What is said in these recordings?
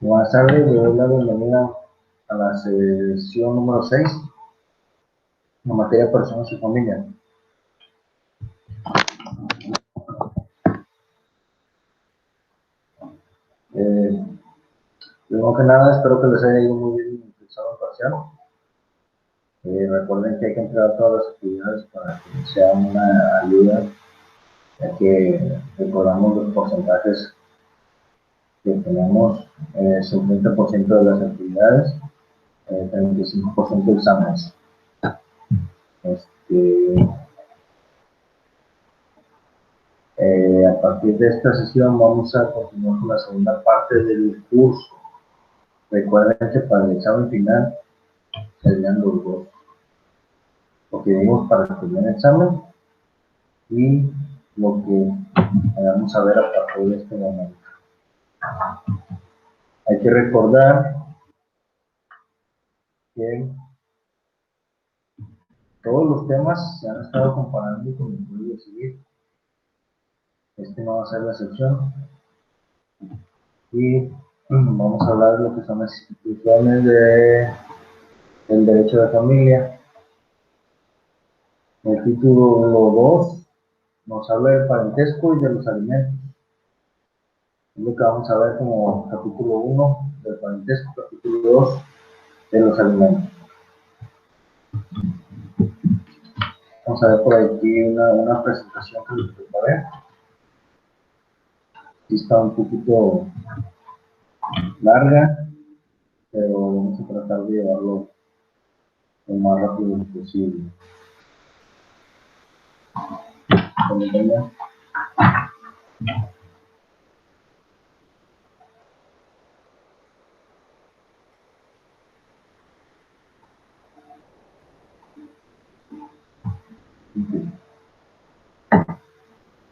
Buenas tardes, le doy la bienvenida a la sesión número 6, en materia de personas y familia. Primero que nada, espero que les haya ido muy bien el examen parcial. Recuerden que hay que entregar todas las actividades para que sea una ayuda, ya que recordamos los porcentajes que tenemos, 50% de las actividades, 35% de exámenes. A partir de esta sesión vamos a continuar con la segunda parte del curso. Recuerden que para el examen final serían los dos. Lo que vimos para el primer examen y lo que vamos a ver a partir de este momento. Hay que recordar que todos los temas se han estado comparando con el Código Civil. Este no va a ser la excepción. Y vamos a hablar de lo que son las instituciones del derecho de familia. El título 2 nos habla del parentesco y de los alimentos. Es lo que vamos a ver como capítulo 1 del parentesco, capítulo 2 de los alimentos. Vamos a ver por aquí una presentación que les preparé. Aquí está un poquito larga, pero vamos a tratar de llevarlo lo más rápido posible. Permítanme.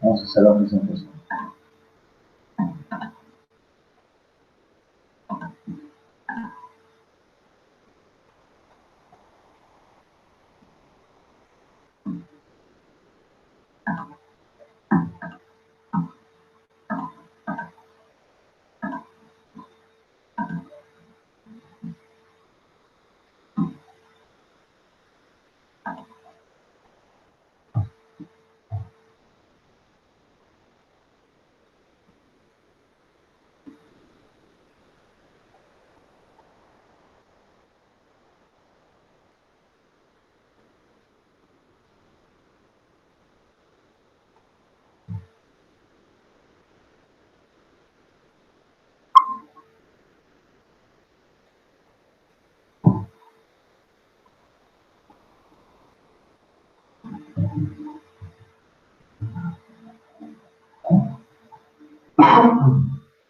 Vamos a hacer la presentación.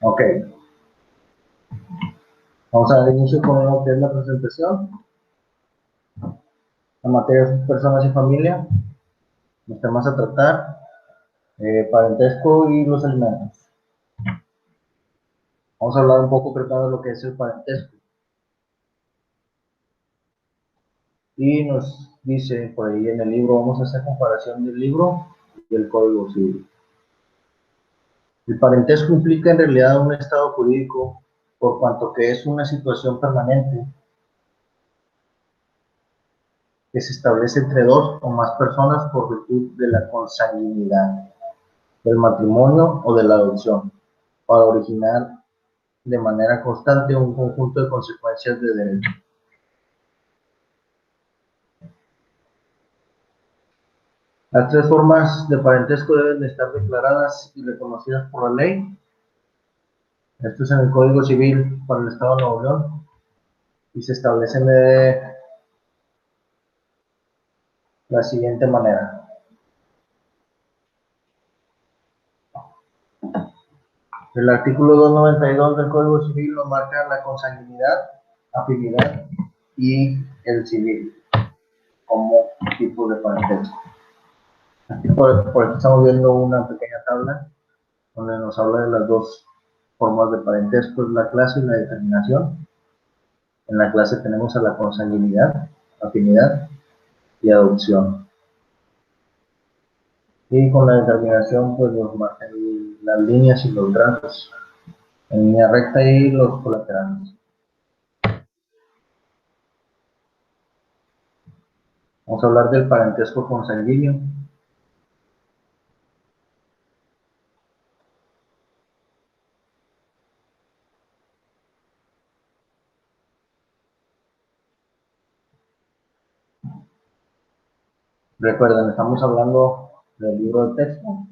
Ok. Vamos a dar inicio con lo que es la presentación. La materia de personas y familia. Los temas a tratar. Parentesco y los alimentos. Vamos a hablar un poco tratando de lo que es el parentesco. Y nos dice por ahí en el libro, vamos a hacer comparación del libro y el Código Civil. El parentesco implica en realidad un estado jurídico por cuanto que es una situación permanente que se establece entre dos o más personas por virtud de la consanguinidad, del matrimonio o de la adopción, para originar de manera constante un conjunto de consecuencias de derecho. Las tres formas de parentesco deben de estar declaradas y reconocidas por la ley. Esto es en el Código Civil para el Estado de Nuevo León y se establecen de la siguiente manera. El artículo 292 del Código Civil nos marca la consanguinidad, afinidad y el civil como tipo de parentesco. Aquí por aquí estamos viendo una pequeña tabla donde nos habla de las dos formas de parentesco, la clase y la determinación. En la clase tenemos a la consanguinidad, afinidad y adopción. Y con la determinación pues nos marcan las líneas y los grados en línea recta y los colaterales. Vamos a hablar del parentesco consanguíneo. Recuerden, estamos hablando del libro de texto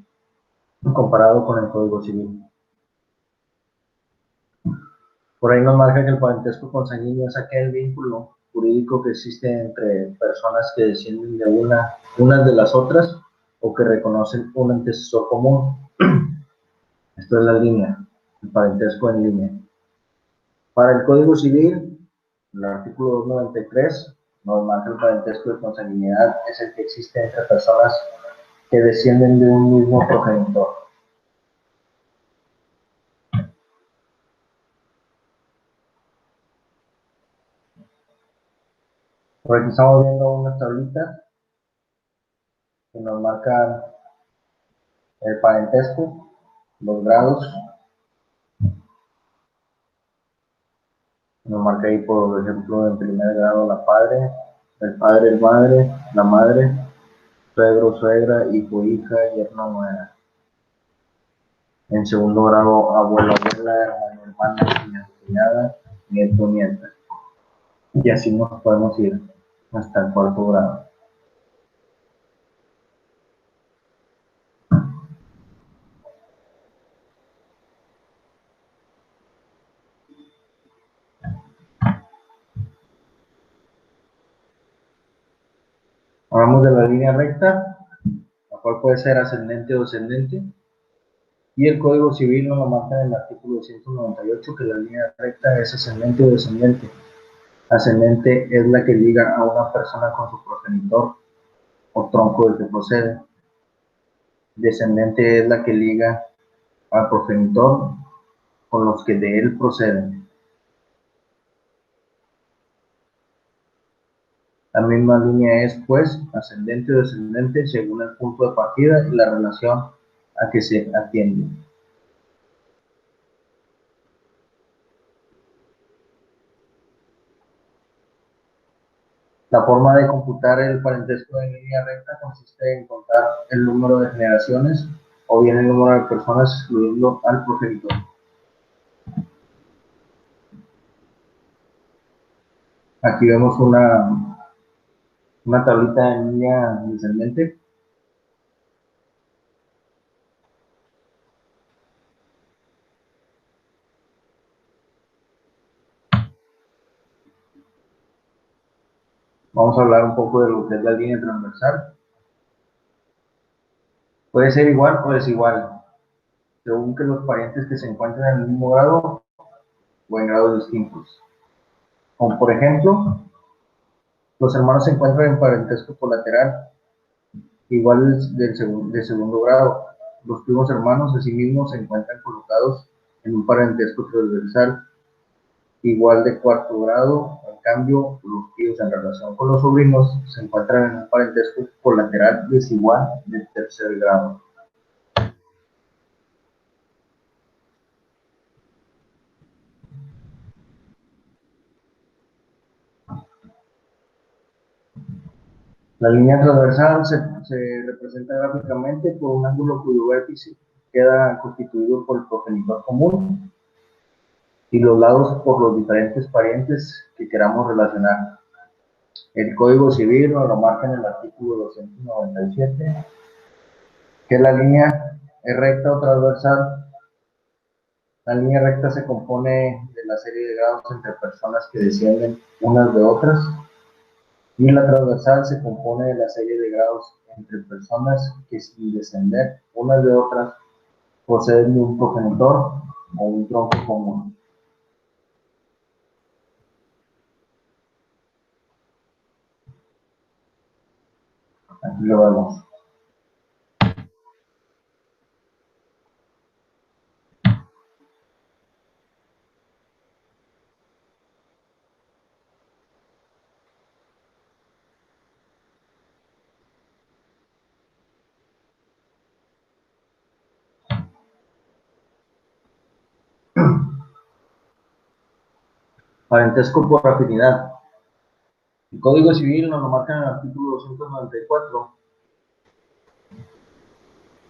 comparado con el Código Civil. Por ahí nos marca que el parentesco consanguíneo es aquel vínculo jurídico que existe entre personas que descienden de unas de las otras o que reconocen un antecesor común. Esto es la línea, el parentesco en línea. Para el Código Civil, el artículo 293 nos marca el parentesco de consanguinidad es el que existe entre personas que descienden de un mismo progenitor. Por aquí estamos viendo unas tablitas que nos marcan el parentesco, los grados. Nos marca ahí, por ejemplo, en primer grado el padre, la madre, suegro, suegra, hijo, hija, yerno, nuera. En segundo grado, abuelo, abuela, hermano, hermana, cuñado, cuñada, nieto, nieta. Y así nos podemos ir hasta el cuarto grado. Hablamos de la línea recta, la cual puede ser ascendente o descendente. Y el Código Civil nos lo marca en el artículo 198 que la línea recta es ascendente o descendente. Ascendente es la que liga a una persona con su progenitor o tronco del que procede. Descendente es la que liga al progenitor con los que de él proceden. La misma línea es, pues, ascendente o descendente según el punto de partida y la relación a que se atiende. La forma de computar el parentesco en línea recta consiste en contar el número de generaciones o bien el número de personas excluyendo al progenitor. Aquí vemos una tablita en línea descendente. Vamos a hablar un poco de lo que es la línea transversal. Puede ser igual o desigual, según que los parientes que se encuentren en el mismo grado o en grados distintos. Como por ejemplo, los hermanos se encuentran en parentesco colateral, igual de segundo grado. Los primos hermanos asimismo se encuentran colocados en un parentesco transversal, igual de cuarto grado. En cambio, los tíos en relación con los sobrinos se encuentran en un parentesco colateral desigual de tercer grado. La línea transversal se representa gráficamente por un ángulo cuyo vértice queda constituido por el progenitor común y los lados por los diferentes parientes que queramos relacionar. El Código Civil nos lo marca en el artículo 297, que la línea es recta o transversal. La línea recta se compone de la serie de grados entre personas que descienden unas de otras, y la transversal se compone de la serie de grados entre personas que, sin descender unas de otras, proceden de un progenitor o un tronco común. Aquí lo vemos. Parentesco por afinidad. El Código Civil nos lo marca en el artículo 294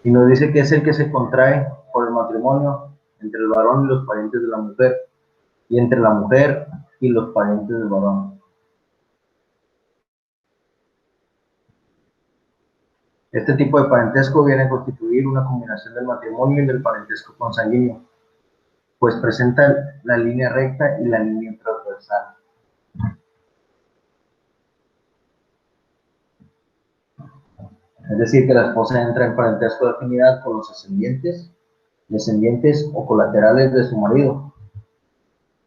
y nos dice que es el que se contrae por el matrimonio entre el varón y los parientes de la mujer, y entre la mujer y los parientes del varón. Este tipo de parentesco viene a constituir una combinación del matrimonio y del parentesco consanguíneo, pues presenta la línea recta y la línea transversal. Es decir, que la esposa entra en parentesco de afinidad con los ascendientes, descendientes o colaterales de su marido,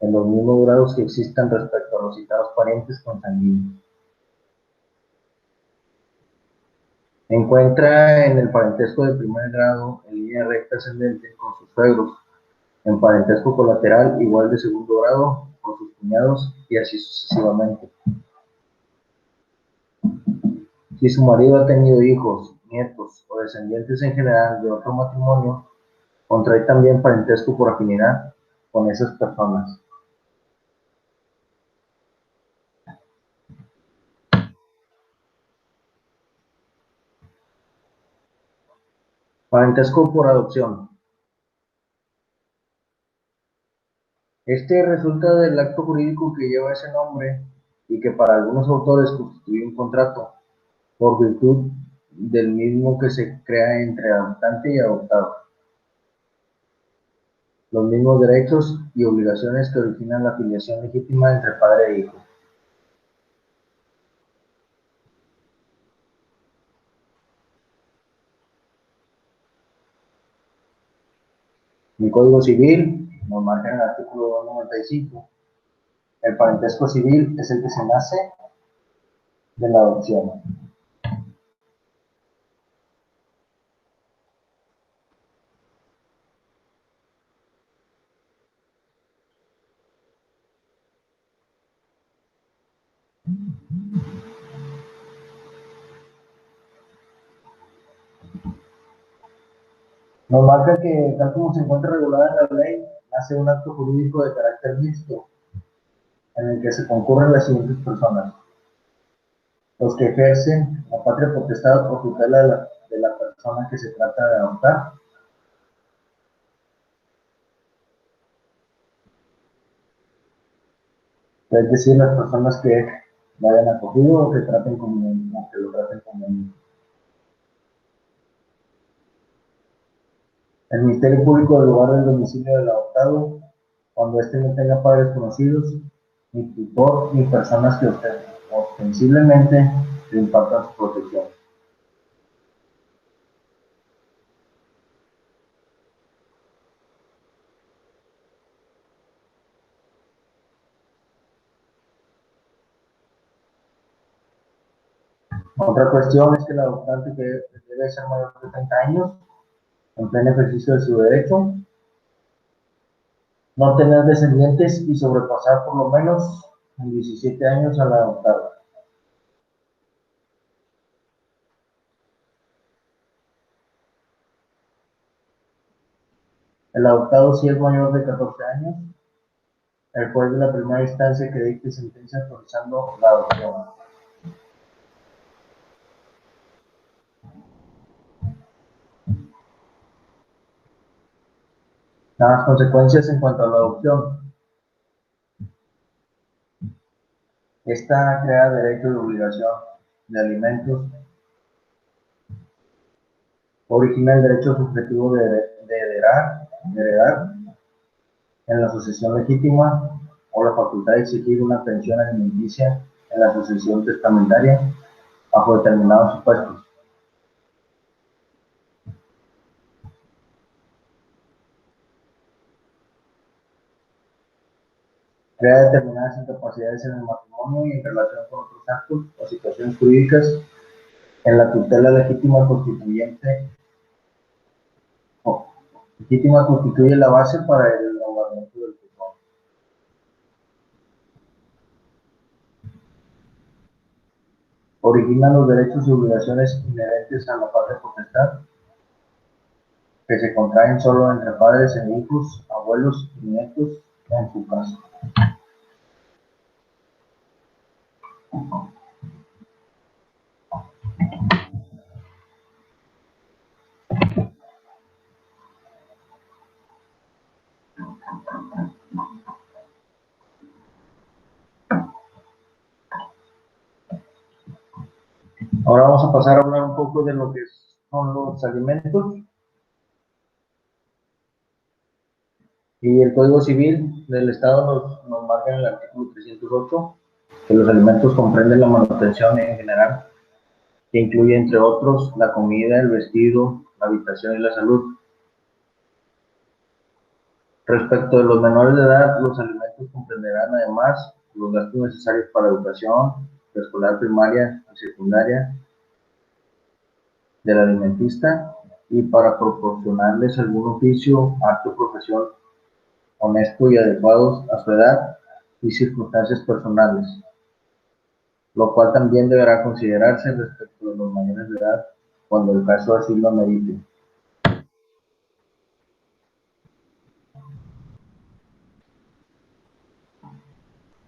en los mismos grados que existan respecto a los citados parientes consanguíneos. Encuentra en el parentesco de primer grado en línea recta ascendente con sus suegros, en parentesco colateral igual de segundo grado con sus cuñados y así sucesivamente. Si su marido ha tenido hijos, nietos o descendientes en general de otro matrimonio, contrae también parentesco por afinidad con esas personas. Parentesco por adopción. Este resulta del acto jurídico que lleva ese nombre y que para algunos autores constituye un contrato, por virtud del mismo que se crea entre adoptante y adoptado. Los mismos derechos y obligaciones que originan la filiación legítima entre padre e hijo. El Código Civil nos marca en el artículo 295. El parentesco civil es el que se nace de la adopción. Nos marca que, tal como se encuentra regulada en la ley, nace un acto jurídico de carácter mixto, en el que se concurren las siguientes personas: los que ejercen la patria potestad o tutela de la persona que se trata de adoptar, es decir, las personas que lo hayan acogido o que, traten como, o que lo traten como un... El Ministerio Público del lugar del domicilio del adoptado, cuando éste no tenga padres conocidos, ni tutor, ni personas que ostensiblemente le impartan su protección. Otra cuestión es que el adoptante debe ser mayor de 30 años, en pleno ejercicio de su derecho, no tener descendientes y sobrepasar por lo menos en 17 años al adoptado. El adoptado, si es mayor de 14 años, el juez de la primera instancia que dicte sentencia autorizando la adopción. Las consecuencias en cuanto a la adopción. Esta crea derecho y obligación de alimentos, origina el derecho subjetivo de heredar en la sucesión legítima o la facultad de exigir una pensión alimenticia en la sucesión testamentaria bajo determinados supuestos. Crea determinadas incapacidades en el matrimonio y en relación con otros actos o situaciones jurídicas en la tutela legítima constituyente. Legítima constituye la base para el nombramiento del tutor. Origina los derechos y obligaciones inherentes a la patria potestad, que se contraen solo entre padres e hijos, abuelos y nietos, en su caso. Ahora vamos a pasar a hablar un poco de lo que son los alimentos. Y el Código Civil del Estado nos marca en el artículo 308 que los alimentos comprenden la manutención en general, que incluye, entre otros, la comida, el vestido, la habitación y la salud. Respecto de los menores de edad, los alimentos comprenderán además los gastos necesarios para educación, preescolar, primaria y secundaria del alimentista y para proporcionarles algún oficio, arte o profesión honesto y adecuados a su edad y circunstancias personales, lo cual también deberá considerarse respecto de los mayores de edad cuando el caso así lo amerite.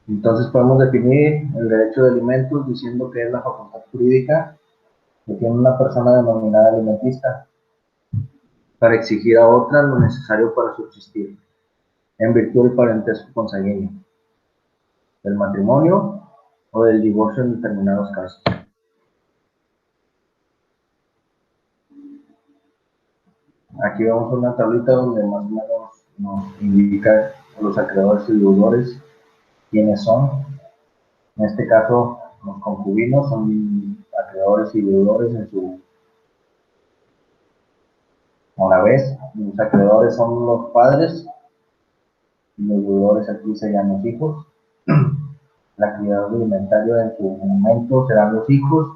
Entonces podemos definir el derecho de alimentos diciendo que es la facultad jurídica que tiene una persona denominada alimentista para exigir a otra lo necesario para subsistir, en virtud del parentesco consanguíneo, del matrimonio o del divorcio en determinados casos. Aquí vemos una tablita donde más o menos nos indica los acreedores y deudores quiénes son. En este caso, los concubinos son acreedores y deudores a la vez. Los acreedores son los padres y los deudores aquí serían los hijos. La actividad alimentaria en su momento serán los hijos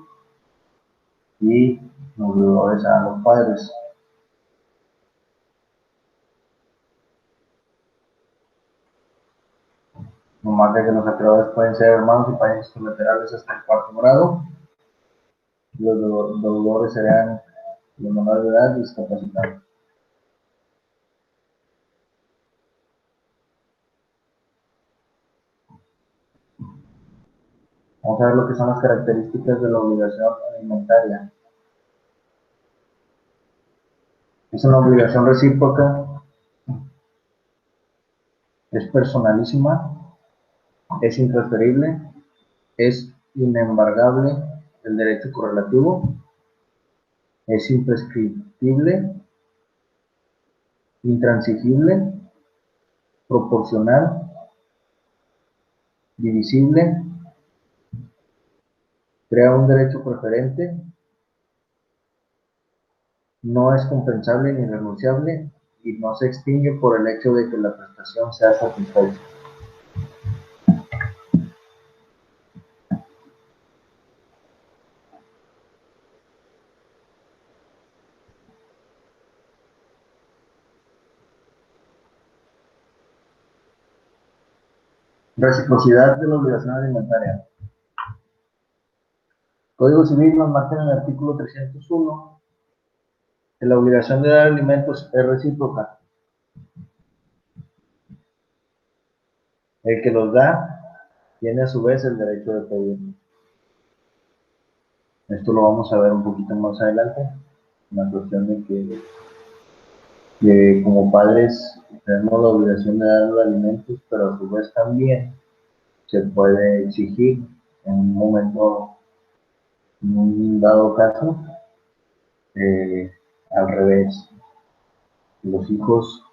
y los deudores serán los padres. Nos marca que los acreedores pueden ser hermanos y parientes colaterales hasta el cuarto grado. Los deudores serían los menores de edad y discapacitados. Vamos a ver lo que son las características de la obligación alimentaria. Es una obligación recíproca, es personalísima, es intransferible, es inembargable el derecho correlativo, es imprescriptible, intransigible, proporcional, divisible, crea un derecho preferente, no es compensable ni renunciable y no se extingue por el hecho de que la prestación sea satisfecha. Reciprocidad de la obligación alimentaria. Código Civil nos marca en el artículo 301 que la obligación de dar alimentos es recíproca. El que los da tiene a su vez el derecho de pedir. Esto lo vamos a ver un poquito más adelante, una cuestión de que como padres tenemos la obligación de dar los alimentos, pero a su vez también se puede exigir en un momento, en un dado caso, al revés. Los hijos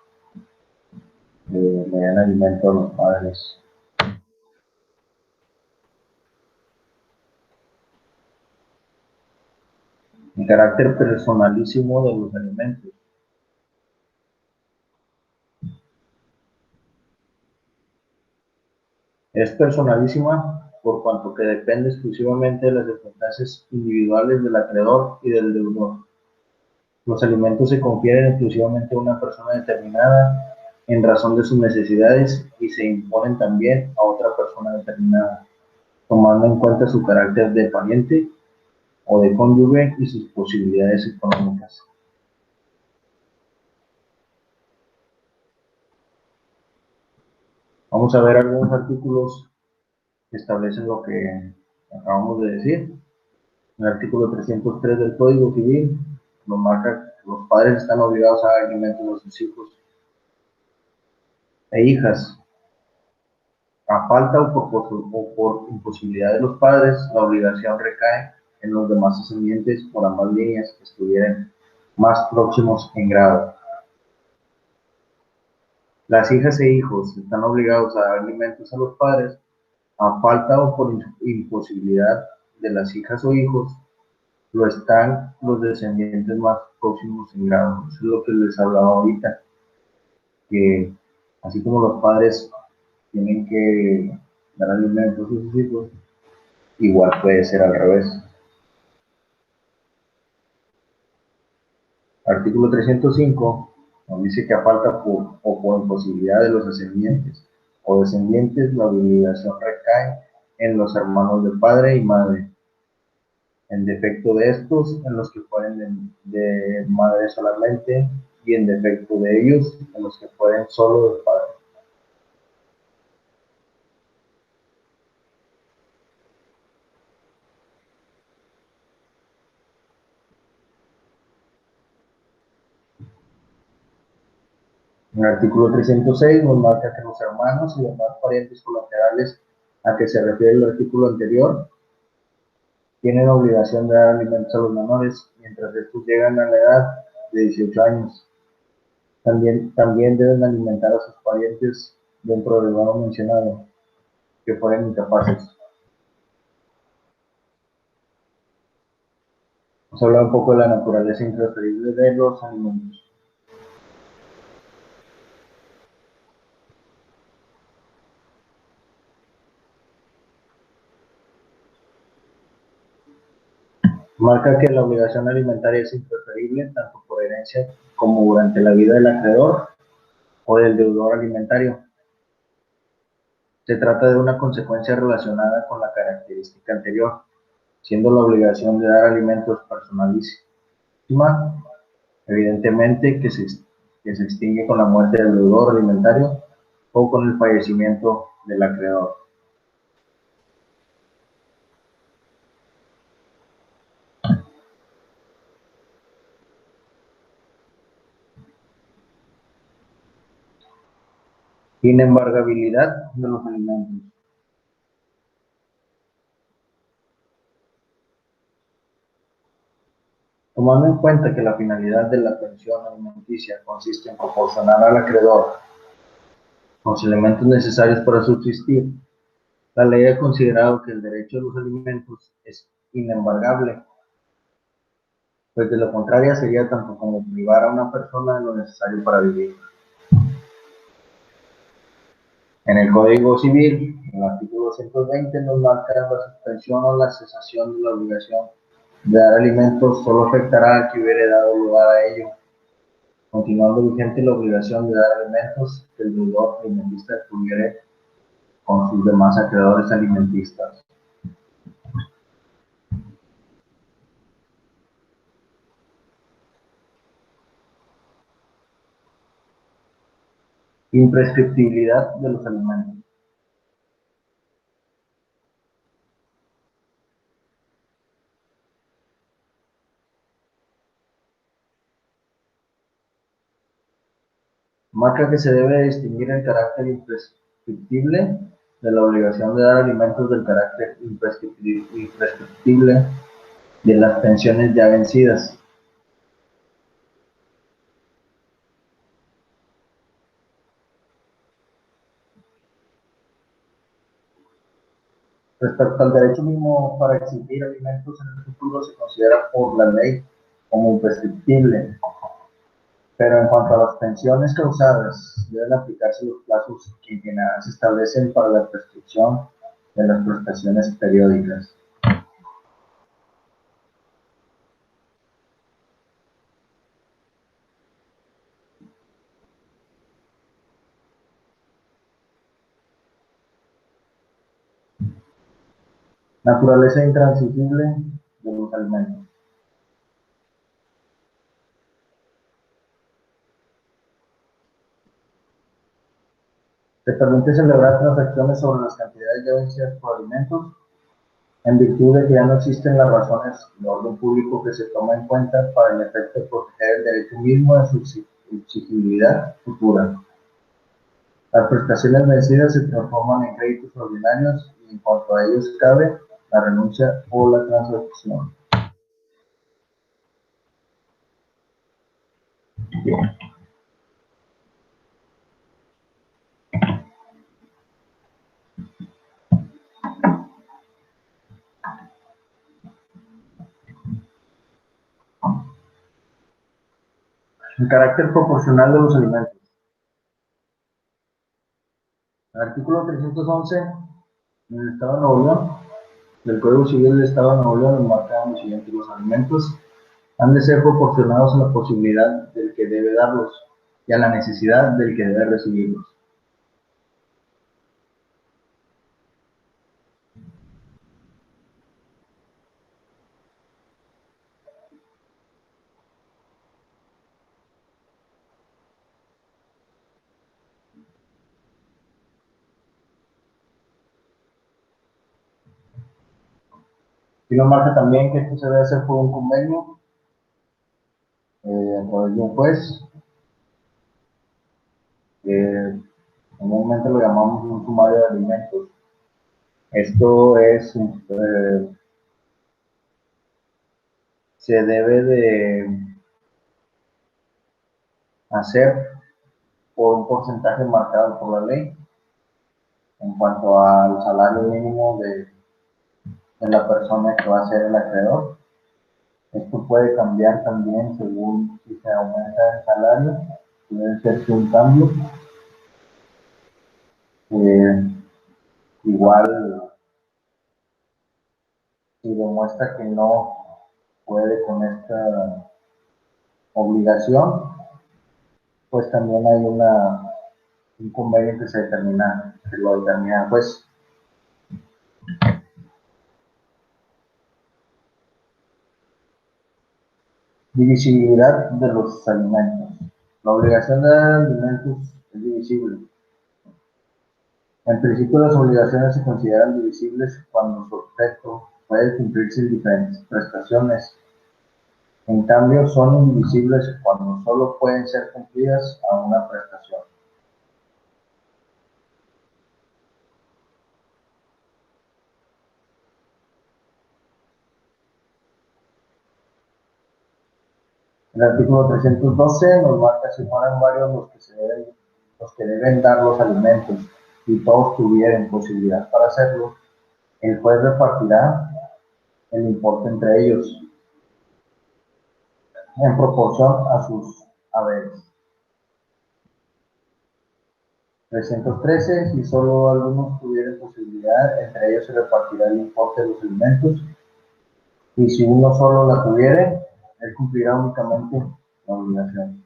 le dan alimento a los padres. El carácter personalísimo de los alimentos. Es personalísima por cuanto que depende exclusivamente de las circunstancias individuales del acreedor y del deudor. Los alimentos se confieren exclusivamente a una persona determinada en razón de sus necesidades y se imponen también a otra persona determinada, tomando en cuenta su carácter de pariente o de cónyuge y sus posibilidades económicas. Vamos a ver algunos artículos que establecen acabamos de decir. El artículo 303 del Código Civil nos marca que los padres están obligados a dar alimentos a sus hijos e hijas. A falta o por imposibilidad de los padres, la obligación recae en los demás descendientes por ambas líneas que estuvieran más próximos en grado. Las hijas e hijos están obligados a dar alimentos a los padres a falta o por imposibilidad de las hijas o hijos, lo están los descendientes más próximos en grado. Eso es lo que les hablaba ahorita, que así como los padres tienen que dar alimentos a sus hijos, igual puede ser al revés. Artículo 305 nos dice que a falta o por imposibilidad de los descendientes o descendientes, la obligación recae en los hermanos de padre y madre. En defecto de estos, en los que fueren de madre solamente, y en defecto de ellos, en los que fueren solo de padre. En el artículo 306 nos marca que los hermanos y demás parientes colaterales a que se refiere el artículo anterior tienen obligación de dar alimentos a los menores mientras estos llegan a la edad de 18 años. También deben alimentar a sus parientes dentro del grado mencionado, que fueran incapaces. Vamos a hablar un poco de la naturaleza intransferible de los alimentos. Marca que la obligación alimentaria es intransferible tanto por herencia como durante la vida del acreedor o del deudor alimentario. Se trata de una consecuencia relacionada con la característica anterior, siendo la obligación de dar alimentos personalísima, evidentemente que se extingue con la muerte del deudor alimentario o con el fallecimiento del acreedor. Inembargabilidad de los alimentos. Tomando en cuenta que la finalidad de la pensión alimenticia consiste en proporcionar al acreedor los elementos necesarios para subsistir, la ley ha considerado que el derecho a los alimentos es inembargable, pues de lo contrario sería tanto como privar a una persona de lo necesario para vivir. En el Código Civil, en el artículo 120, nos marca la suspensión o la cesación de la obligación de dar alimentos solo afectará al que hubiere dado lugar a ello, continuando vigente la obligación de dar alimentos que el deudor alimentista tuviere con sus demás acreedores alimentistas. Imprescriptibilidad de los alimentos. Marca que se debe distinguir el carácter imprescriptible de la obligación de dar alimentos del carácter imprescriptible de las pensiones ya vencidas. Respecto al derecho mismo para exigir alimentos en el futuro se considera por la ley como imprescriptible, pero en cuanto a las pensiones causadas, deben aplicarse los plazos que en general se establecen para la prescripción de las prestaciones periódicas. Naturaleza intransigible de los alimentos. Se permite celebrar transacciones sobre las cantidades ya vencidas por alimentos en virtud de que ya no existen las razones de orden público que se toman en cuenta para el efecto de proteger el derecho mismo de su exigibilidad futura. Las prestaciones vencidas se transforman en créditos ordinarios y en cuanto a ellos cabe la renuncia o la transacción. Bien. El carácter proporcional de los alimentos. El artículo 311 en el Estado de Nuevo León, del Código Civil del Estado de Nuevo León, nos marca lo siguiente: los alimentos han de ser proporcionados a la posibilidad del que debe darlos y a la necesidad del que debe recibirlos. Y nos marca también que esto se debe hacer por un convenio a través de un juez. Comúnmente lo llamamos un sumario de alimentos. Esto es, se debe de hacer por un porcentaje marcado por la ley en cuanto al salario mínimo de la persona que va a ser el acreedor. Esto puede cambiar también según si se aumenta el salario, puede ser que un cambio. Igual, si demuestra que no puede con esta obligación, pues también hay un convenio que se determina, que lo determina pues. Divisibilidad de los alimentos. La obligación de dar alimentos es divisible. En principio, las obligaciones se consideran divisibles cuando su objeto puede cumplirse en diferentes prestaciones. En cambio, son indivisibles cuando solo pueden ser cumplidas a una prestación. El artículo 312 nos marca si fueran varios los que deben dar los alimentos y todos tuvieran posibilidad para hacerlo, el juez repartirá el importe entre ellos en proporción a sus haberes. 313, si solo algunos tuvieran posibilidad, entre ellos se repartirá el importe de los alimentos, y si uno solo la tuviere, él cumplirá únicamente la obligación.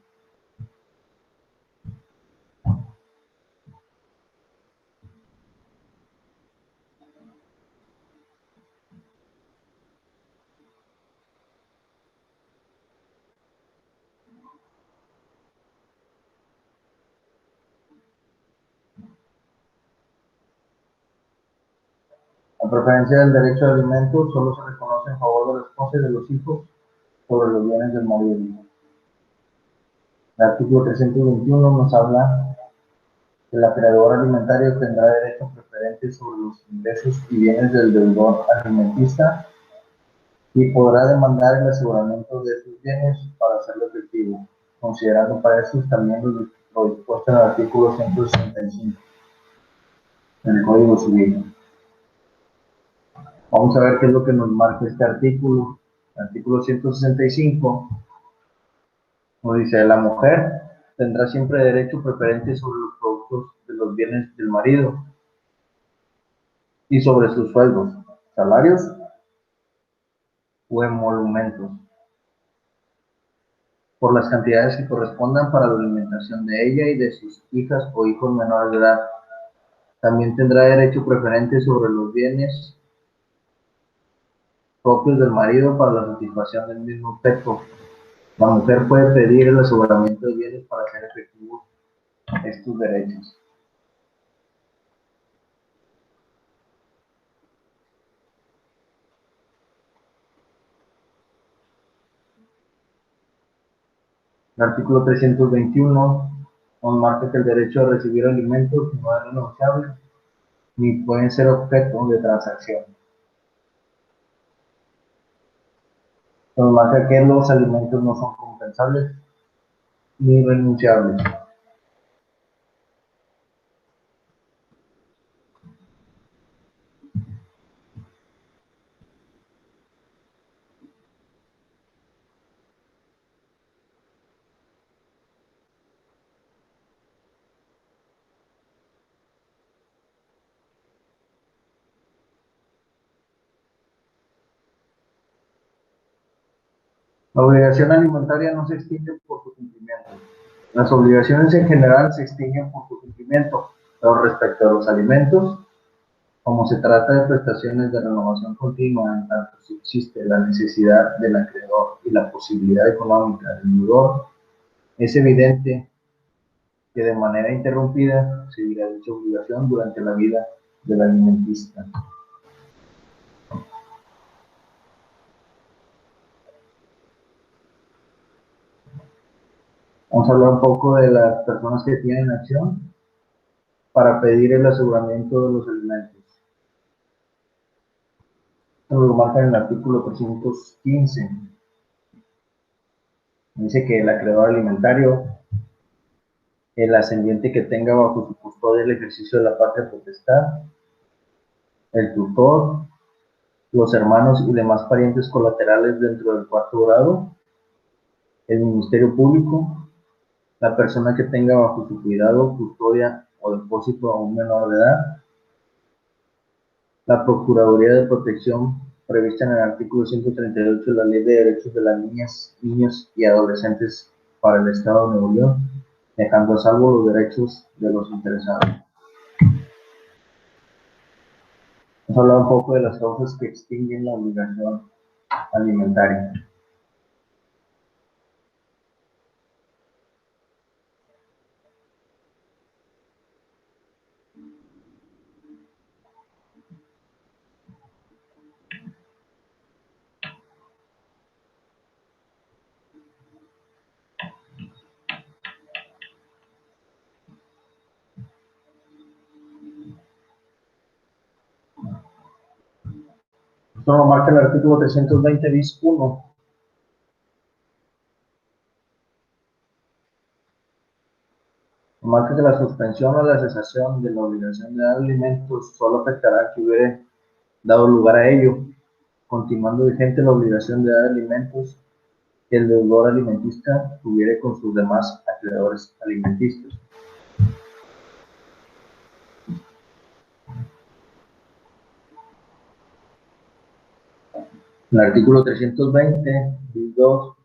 La preferencia del derecho de alimentos solo se reconoce en favor de la esposa y de los hijos sobre los bienes del marido. El artículo 321 nos habla que el acreedor alimentario tendrá derecho preferente sobre los ingresos y bienes del deudor alimentista y podrá demandar el aseguramiento de sus bienes para hacerlo efectivo, considerando para eso también lo dispuesto en el artículo 165 del Código Civil. Vamos a ver qué es lo que nos marca este artículo. El artículo 165 nos dice: la mujer tendrá siempre derecho preferente sobre los productos de los bienes del marido y sobre sus sueldos, salarios o emolumentos, por las cantidades que correspondan para la alimentación de ella y de sus hijas o hijos menores de edad. También tendrá derecho preferente sobre los bienes propios del marido para la satisfacción del mismo objeto. La mujer puede pedir el aseguramiento de bienes para hacer efectivos estos derechos. El artículo 321 nos marca que el derecho a recibir alimentos no es renunciable ni pueden ser objeto de transacción. Nos marca que los alimentos no son compensables ni renunciables. La obligación alimentaria no se extingue por su cumplimiento. Las obligaciones en general se extinguen por su cumplimiento, pero respecto a los alimentos, como se trata de prestaciones de renovación continua, en tanto subsiste la necesidad del acreedor y la posibilidad económica del deudor, es evidente que de manera interrumpida seguirá dicha obligación durante la vida del alimentista. Vamos a hablar un poco de las personas que tienen acción para pedir el aseguramiento de los alimentos. Esto lo marca en el artículo 315. Dice que el acreedor alimentario, el ascendiente que tenga bajo su custodia el ejercicio de la patria potestad, el tutor, los hermanos y demás parientes colaterales dentro del cuarto grado, el Ministerio Público, la persona que tenga bajo su cuidado, custodia o depósito a un menor de edad, la Procuraduría de Protección prevista en el artículo 138 de la Ley de Derechos de las Niñas, Niños y Adolescentes para el Estado de Nuevo León, dejando a salvo los derechos de los interesados. Vamos a hablar un poco de las causas que extinguen la obligación alimentaria. Esto lo marca el artículo 320 bis 1. Marca que la suspensión o la cesación de la obligación de dar alimentos solo afectará a que hubiere dado lugar a ello, continuando vigente la obligación de dar alimentos que el deudor alimentista tuviere con sus demás acreedores alimentistas. El artículo 320, bis 2,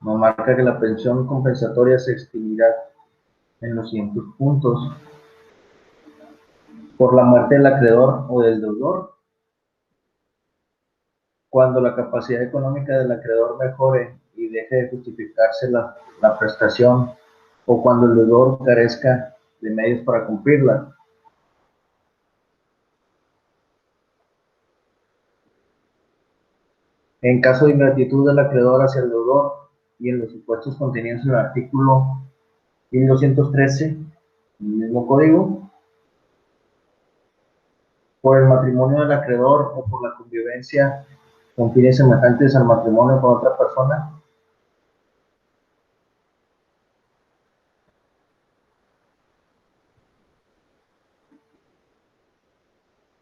nos marca que la pensión compensatoria se extinguirá en los siguientes puntos: por la muerte del acreedor o del deudor, cuando la capacidad económica del acreedor mejore y deje de justificarse la prestación, o cuando el deudor carezca de medios para cumplirla. En caso de ingratitud del acreedor hacia el deudor y en los supuestos contenidos en el artículo 1213, el mismo código, por el matrimonio del acreedor o por la convivencia con fines semejantes al matrimonio con otra persona,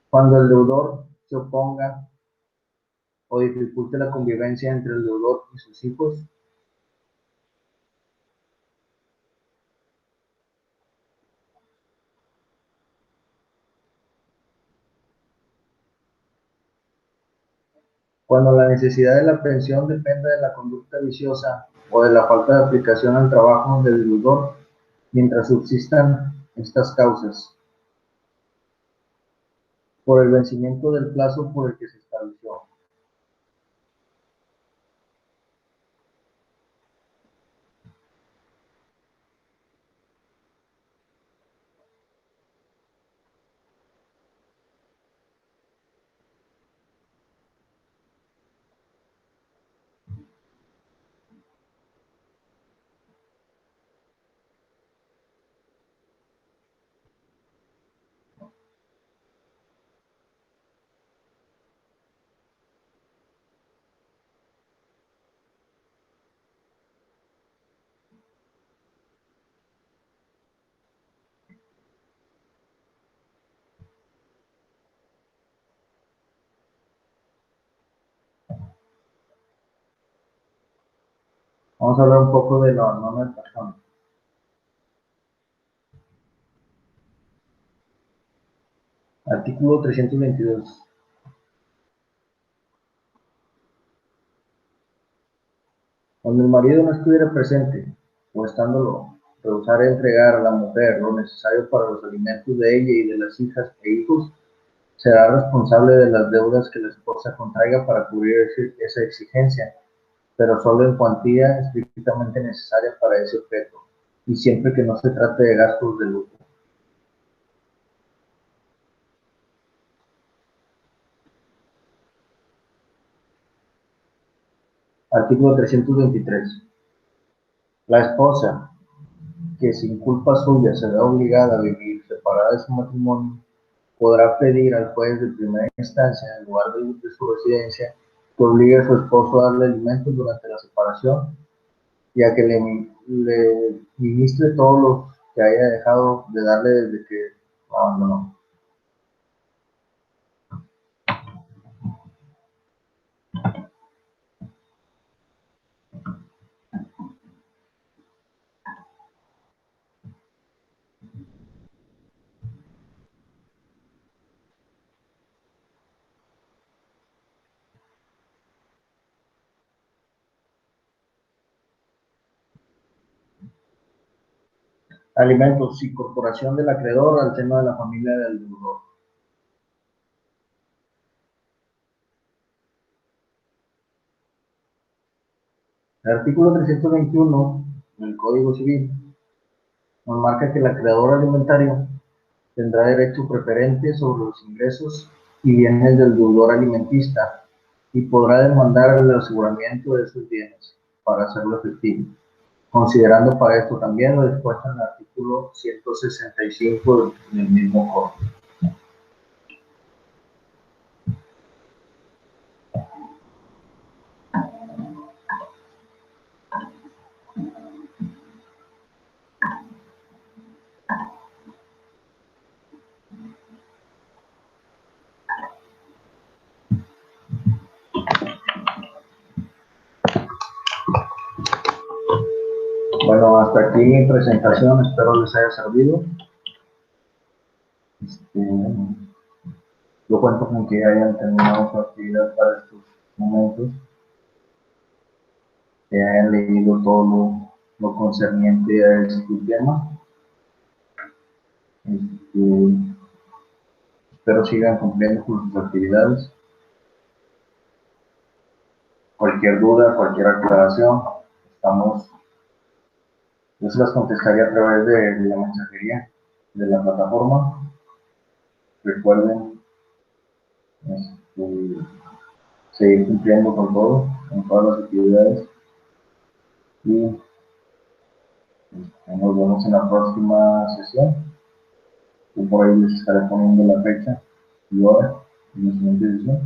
cuando el deudor se oponga o dificulte la convivencia entre el deudor y sus hijos, cuando la necesidad de la pensión depende de la conducta viciosa o de la falta de aplicación al trabajo del deudor, mientras subsistan estas causas, por el vencimiento del plazo por el que se estableció. Vamos a hablar un poco de la norma de persona. Artículo 322. Cuando el marido no estuviera presente, o estándolo, rehusar entregar a la mujer lo necesario para los alimentos de ella y de las hijas e hijos, será responsable de las deudas que la esposa contraiga para cubrir esa exigencia, pero solo en cuantía estrictamente necesaria para ese objeto, y siempre que no se trate de gastos de lujo. Artículo 323. La esposa, que sin culpa suya se ve obligada a vivir separada de su matrimonio, podrá pedir al juez de primera instancia, en lugar de su residencia, que obligue a su esposo a darle alimentos durante la separación y a que le ministre todos los que haya dejado de darle desde que abandonó. Alimentos, incorporación del acreedor al seno de la familia del deudor. El artículo 321 del Código Civil nos marca que el acreedor alimentario tendrá derecho preferente sobre los ingresos y bienes del deudor alimentista y podrá demandar el aseguramiento de esos bienes para hacerlo efectivo, considerando para esto también lo dispuesto en el artículo 165 del mismo Código. Bueno, hasta aquí mi presentación, espero les haya servido. Yo cuento con que hayan terminado su actividad para estos momentos, que hayan leído todo lo concerniente a este tema. Espero sigan cumpliendo con sus actividades. Cualquier duda, cualquier aclaración, yo se las contestaría a través de la mensajería de la plataforma. Recuerden seguir cumpliendo con todo, con todas las actividades. Y nos vemos en la próxima sesión. Yo por ahí les estaré poniendo la fecha y hora en la siguiente edición.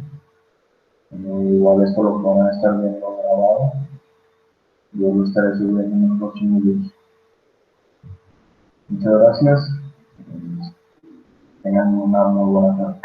Igual esto lo van a estar viendo grabado. Yo lo estaré subiendo en los próximos días. Muchas gracias. Tengan una muy buena tarde.